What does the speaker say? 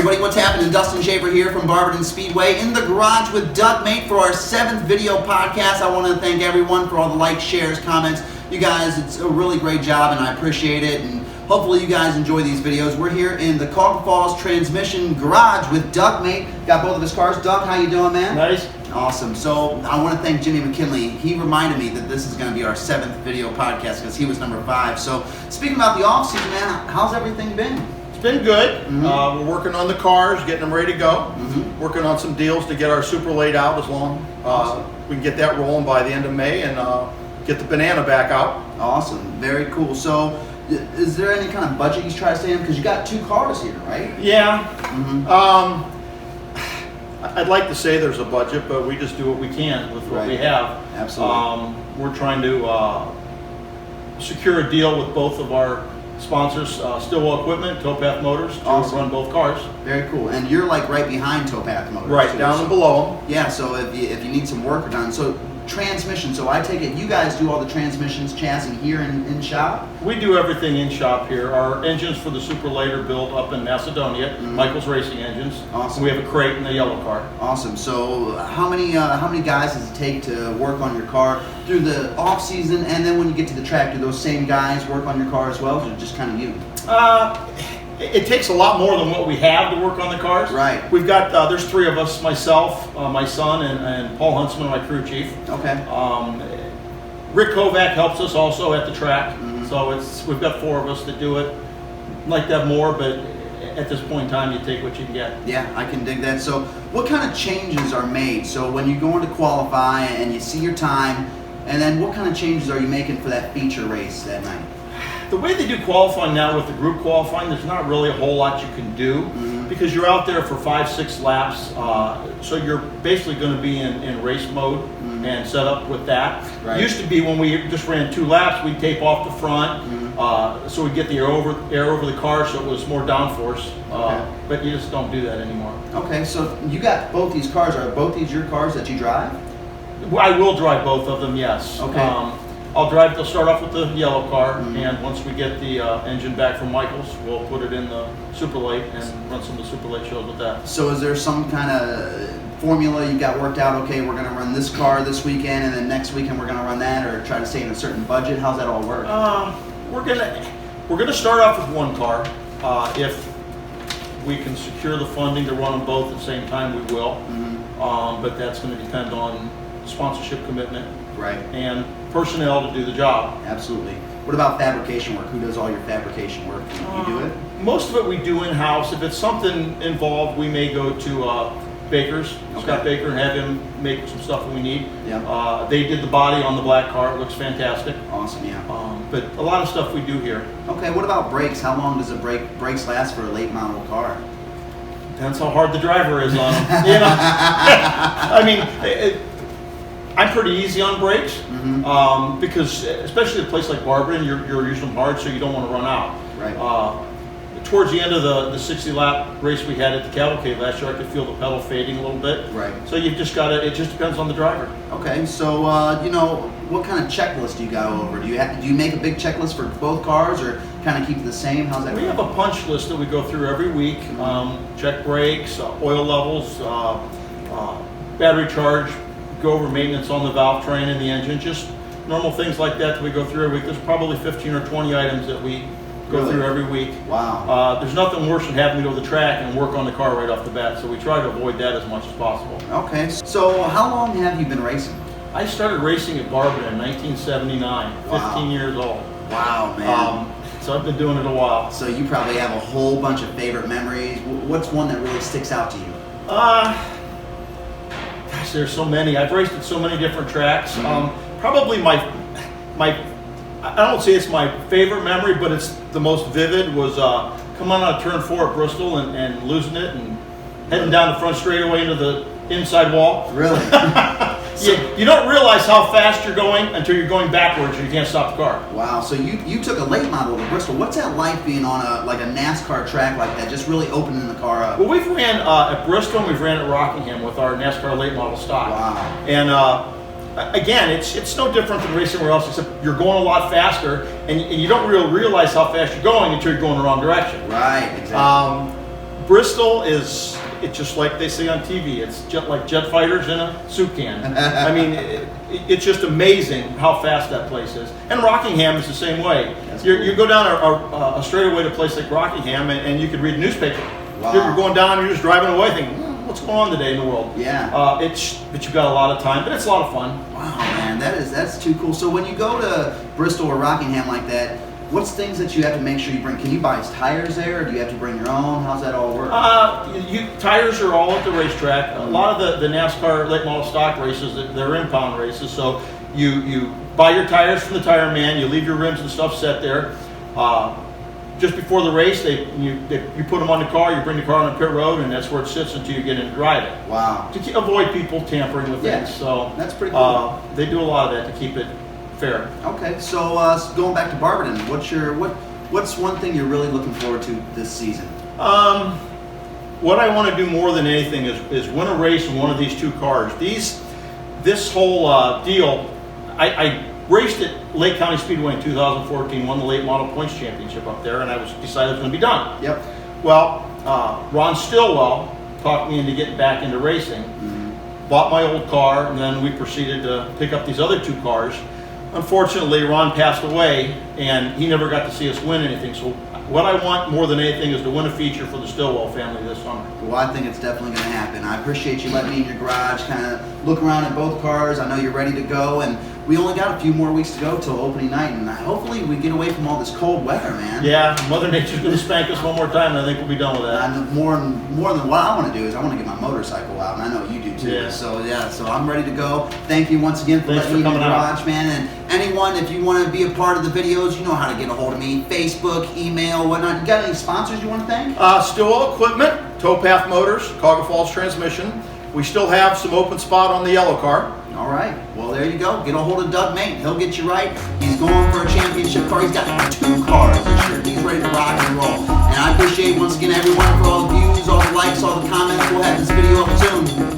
everybody, what's happening? Dustin here from Barberton Speedway in the garage with Doug Mate for our 7th video podcast. I want to thank everyone for all the likes, shares, comments. You guys, it's a really great job and I appreciate it, and hopefully you guys enjoy these videos. We're here in the Cuyahoga Falls Transmission garage with Doug Mate. Got both of his cars. Doug, how you doing, man? Nice. Awesome. So I want to thank Jimmy McKinley. He reminded me that this is going to be our 7th video podcast because he was number 5. So speaking about the off-season, man, how's everything been? It's been good. We're working on the cars, getting them ready to go. Working on some deals to get our super late out as long. We can get that rolling by the end of May and get the banana back out. Awesome. Very cool. So is there any kind of budget you try to stay in? Because you got 2 cars here, right? Yeah. I'd like to say there's a budget, but we just do what we can with what we have. Absolutely. We're trying to secure a deal with both of our sponsors, Stillwell Equipment, Towpath Motors, to run both cars. Very cool. And you're like right behind Towpath Motors. Right, too, down and below. Yeah, so if you need some work done. So transmission, so I take it you guys do all the transmissions, chassis here in shop? We do everything in shop here. Our engines for the Super Late are built up in Macedonia, Michael's Racing Engines. Awesome. We have a crate in the yellow car. Awesome. So how many guys does it take to work on your car through the off season, and then when you get to the track, do those same guys work on your car as well, or just kind of you? It takes a lot more than what we have to work on the cars. Right. We've got, there's 3 of us, myself, my son, and Paul Huntsman, my crew chief. Okay. Rick Kovac helps us also at the track. So we've got 4 of us that do it. Like to have more, but at this point in time, you take what you can get. Yeah, I can dig that. So what kind of changes are made? So when you go into qualify and you see your time, and then what kind of changes are you making for that feature race that night? The way they do qualifying now with the group qualifying, there's not really a whole lot you can do because you're out there for 5-6 laps. So you're basically going to be in race mode and set up with that. Right. It used to be when we just ran 2 laps, we'd tape off the front so we'd get the air over the car so it was more downforce. But you just don't do that anymore. Okay, so you got both these cars. Are both these your cars that you drive? I will drive both of them, yes. Okay. They'll start off with the yellow car, and once we get the engine back from Michael's, we'll put it in the Super Late and run some of the Super Late shows with that. So is there some kind of formula you got worked out? Okay, we're going to run this car this weekend, and then next weekend we're going to run that, or try to stay in a certain budget? How's that all work? We're gonna start off with 1 car. If we can secure the funding to run them both at the same time, we will. But that's going to depend on sponsorship commitment. Right. And personnel to do the job. Absolutely. What about fabrication work? Who does all your fabrication work? You do it? Most of it we do in-house. If it's something involved, we may go to Baker's, Scott Baker, and have him make some stuff that we need. Yeah. They did the body on the black car. It looks fantastic. Awesome, yeah. But a lot of stuff we do here. Okay, what about brakes? How long does brakes last for a late model car? Depends how hard the driver is on them. You know? I mean, I'm pretty easy on brakes because, especially at a place like Barberton, you're using them hard, so you don't want to run out. Right. Towards the end of the 60-lap race we had at the Cavalcade last year, I could feel the pedal fading a little bit. Right. So you've just got to. It just depends on the driver. Okay. So what kind of checklist do you go over? Do you make a big checklist for both cars, or kind of keep it the same? How's that? We have a punch list that we go through every week. Check brakes, oil levels, battery charge. Go over maintenance on the valve train and the engine, just normal things like that we go through every week. There's probably 15 or 20 items that we go through every week. Wow. There's nothing worse than having to go to the track and work on the car right off the bat, so we try to avoid that as much as possible. Okay, so how long have you been racing? I started racing at Barberton in 1979, 15 years old. Wow, man. So I've been doing it a while. So you probably have a whole bunch of favorite memories. What's one that really sticks out to you? Gosh, there's so many. I've raced at so many different tracks. Probably my I don't say it's my favorite memory, but it's the most vivid was coming on turn 4 at Bristol and losing it and heading down the front straightaway into the inside wall. Really? You don't realize how fast you're going until you're going backwards and you can't stop the car. Wow, so you took a late model to Bristol. What's that like being on a NASCAR track like that, just really opening the car up? Well, we've ran at Bristol and we've ran at Rockingham with our NASCAR late model stock. Wow. And again, it's no different than racing anywhere else, except you're going a lot faster and you don't really realize how fast you're going until you're going the wrong direction. Right, exactly. Bristol it's just like they say on TV. It's like jet fighters in a soup can. I mean, it's just amazing how fast that place is. And Rockingham is the same way. You go down a straightaway to a place like Rockingham, and you could read a newspaper. Wow. You're going down, you're just driving away thinking, what's going on today in the world? Yeah. But you've got a lot of time, but it's a lot of fun. Wow, man, that's too cool. So when you go to Bristol or Rockingham like that, what's things that you have to make sure you bring? Can you buy tires there, or do you have to bring your own? How's that all work? Tires are all at the racetrack. A lot of the NASCAR late model stock races, they're impound races. So you buy your tires from the tire man. You leave your rims and stuff set there. Just before the race, you put them on the car. You bring the car on the pit road, and that's where it sits until you get in and drive it. Wow. To avoid people tampering with things. So that's pretty cool. They do a lot of that to keep it fair. Okay, so going back to Barberton, what's one thing you're really looking forward to this season? What I want to do more than anything is win a race in one of these two cars. This whole deal, I raced at Lake County Speedway in 2014, won the late model points championship up there, and I decided it was going to be done. Yep. Well, Ron Stillwell talked me into getting back into racing. Mm-hmm. Bought my old car, and then we proceeded to pick up these other two cars. Unfortunately, Ron passed away, and he never got to see us win anything. So what I want more than anything is to win a feature for the Stillwell family this summer. Well, I think it's definitely going to happen. I appreciate you letting me in your garage, kind of look around at both cars. I know you're ready to go, and we only got a few more weeks to go till opening night, and hopefully we get away from all this cold weather, man. Yeah, Mother Nature's going to spank us one more time, and I think we'll be done with that. More than what I want to do is I want to get my motorcycle out, and I know you do too. Yeah. So I'm ready to go. Thank you once again for letting me in your garage, man. And anyone, if you want to be a part of the videos, you know how to get a hold of me. Facebook, email, whatnot. You got any sponsors you want to thank? Stillwell Equipment, Towpath Motors, Cuyahoga Falls Transmission. We still have some open spot on the yellow car. All right. Well, there you go. Get a hold of Doug Mate. He'll get you right. He's going for a championship car. He's got 2 cars this year. He's ready to rock and roll. And I appreciate, once again, everyone for all the views, all the likes, all the comments. We'll have this video up soon.